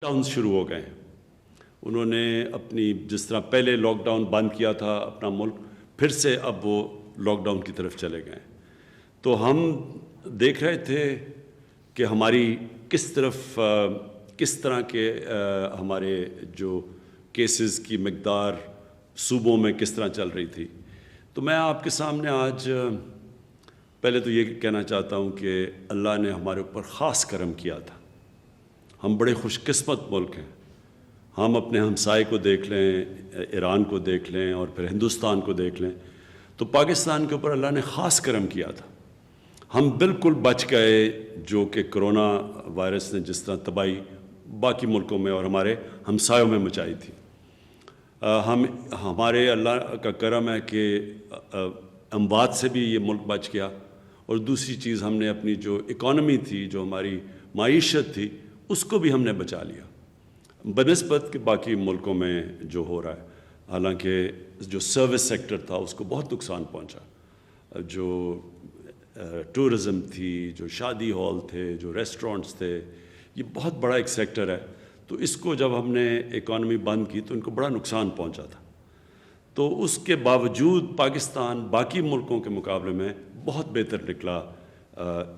Down شروع ہو گئے ہیں۔ انہوں نے اپنی جس طرح پہلے لاک ڈاؤن بند کیا تھا اپنا ملک، پھر سے اب وہ لاک ڈاؤن کی طرف چلے گئے ہیں۔ تو ہم دیکھ رہے تھے کہ ہماری کس طرح کے ہمارے جو کیسز کی مقدار صوبوں میں کس طرح چل رہی تھی۔ تو میں آپ کے سامنے آج پہلے تو یہ کہنا چاہتا ہوں کہ اللہ نے ہمارے اوپر خاص کرم کیا تھا۔ ہم بڑے خوش قسمت ملک ہیں۔ ہم اپنے ہمسائے کو دیکھ لیں، ایران کو دیکھ لیں اور پھر ہندوستان کو دیکھ لیں، تو پاکستان کے اوپر اللہ نے خاص کرم کیا تھا۔ ہم بالکل بچ گئے، جو کہ کرونا وائرس نے جس طرح تباہی باقی ملکوں میں اور ہمارے ہمسایوں میں مچائی تھی۔ ہمارے اللہ کا کرم ہے کہ اموات سے بھی یہ ملک بچ گیا، اور دوسری چیز ہم نے اپنی جو اکانومی تھی، جو ہماری معیشت تھی، اس کو بھی ہم نے بچا لیا بنسبت کہ باقی ملکوں میں جو ہو رہا ہے۔ حالانکہ جو سروس سیکٹر تھا اس کو بہت نقصان پہنچا، جو ٹورزم تھی، جو شادی ہال تھے، جو ریسٹورنٹس تھے، یہ بہت بڑا ایک سیکٹر ہے۔ تو اس کو جب ہم نے اکانومی بند کی تو ان کو بڑا نقصان پہنچا تھا۔ تو اس کے باوجود پاکستان باقی ملکوں کے مقابلے میں بہت بہتر نکلا،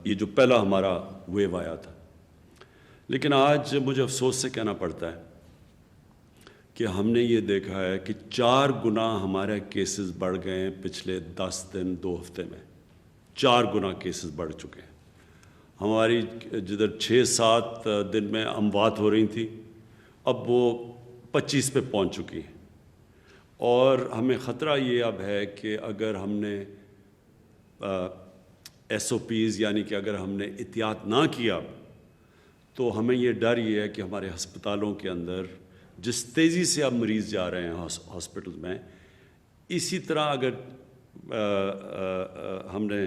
یہ جو پہلا ہمارا ویو آیا تھا۔ لیکن آج مجھے افسوس سے کہنا پڑتا ہے کہ ہم نے یہ دیکھا ہے کہ 4 گنا ہمارے کیسز بڑھ گئے ہیں پچھلے 10 دن 2 ہفتے میں۔ 4 گنا کیسز بڑھ چکے ہیں۔ ہماری جدھر 6-7 دن میں اموات ہو رہی تھیں، اب وہ 25 پہ پہنچ چکی ہیں۔ اور ہمیں خطرہ یہ اب ہے کہ اگر ہم نے SOPs یعنی کہ اگر ہم نے احتیاط نہ کیا تو ہمیں یہ ڈر یہ ہے کہ ہمارے ہسپتالوں کے اندر جس تیزی سے اب مریض جا رہے ہیں ہاسپٹل میں، اسی طرح اگر ہم نے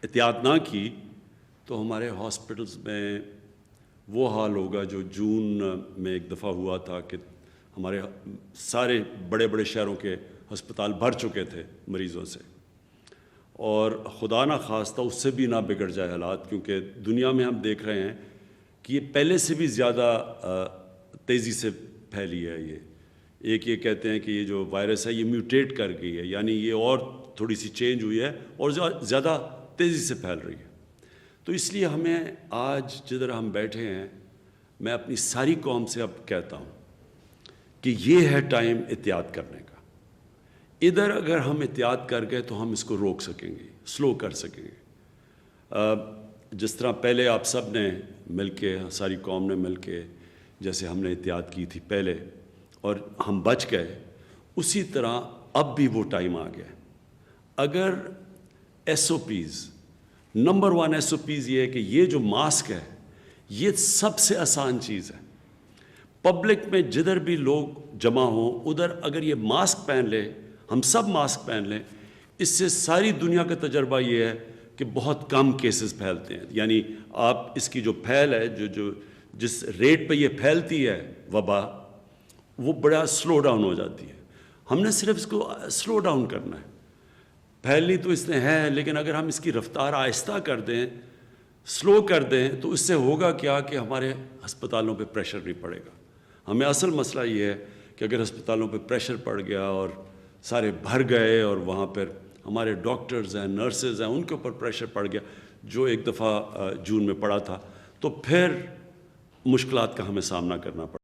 احتیاط نہ کی تو ہمارے ہاسپٹلز میں وہ حال ہوگا جو جون میں ایک دفعہ ہوا تھا کہ ہمارے سارے بڑے بڑے شہروں کے ہسپتال بھر چکے تھے مریضوں سے، اور خدا نہ خواستہ اس سے بھی نہ بگڑ جائے حالات، کیونکہ دنیا میں ہم دیکھ رہے ہیں کہ یہ پہلے سے بھی زیادہ تیزی سے پھیلی ہے۔ یہ کہتے ہیں کہ یہ جو وائرس ہے یہ میوٹیٹ کر گئی ہے، یعنی یہ اور تھوڑی سی چینج ہوئی ہے اور زیادہ تیزی سے پھیل رہی ہے۔ تو اس لیے ہمیں آج جدھر ہم بیٹھے ہیں، میں اپنی ساری قوم سے اب کہتا ہوں کہ یہ ہے ٹائم احتیاط کرنے کا۔ ادھر اگر ہم احتیاط کر گئے تو ہم اس کو روک سکیں گے، سلو کر سکیں گے۔ جس طرح پہلے آپ سب نے مل کے، ساری قوم نے مل کے جیسے ہم نے احتیاط کی تھی پہلے اور ہم بچ گئے، اسی طرح اب بھی وہ ٹائم آ گیا ہے۔ اگر SOPs، نمبر 1 SOPs یہ ہے کہ یہ جو ماسک ہے یہ سب سے آسان چیز ہے۔ پبلک میں جدھر بھی لوگ جمع ہوں ادھر اگر یہ ماسک پہن لے، ہم سب ماسک پہن لیں، اس سے ساری دنیا کا تجربہ یہ ہے کہ بہت کم کیسز پھیلتے ہیں۔ یعنی آپ اس کی جو پھیل ہے، جس ریٹ پہ یہ پھیلتی ہے وبا، وہ بڑا سلو ڈاؤن ہو جاتی ہے۔ ہم نے صرف اس کو سلو ڈاؤن کرنا ہے۔ پھیلنی تو اس نے ہے، لیکن اگر ہم اس کی رفتار آہستہ کر دیں، سلو کر دیں، تو اس سے ہوگا کیا کہ ہمارے ہسپتالوں پہ پریشر نہیں پڑے گا۔ ہمیں اصل مسئلہ یہ ہے کہ اگر ہسپتالوں پہ پریشر پڑ گیا اور سارے بھر گئے اور وہاں پر ہمارے ڈاکٹرز ہیں، نرسز ہیں، ان کے اوپر پریشر پڑ گیا جو ایک دفعہ جون میں پڑا تھا، تو پھر مشکلات کا ہمیں سامنا کرنا پڑا۔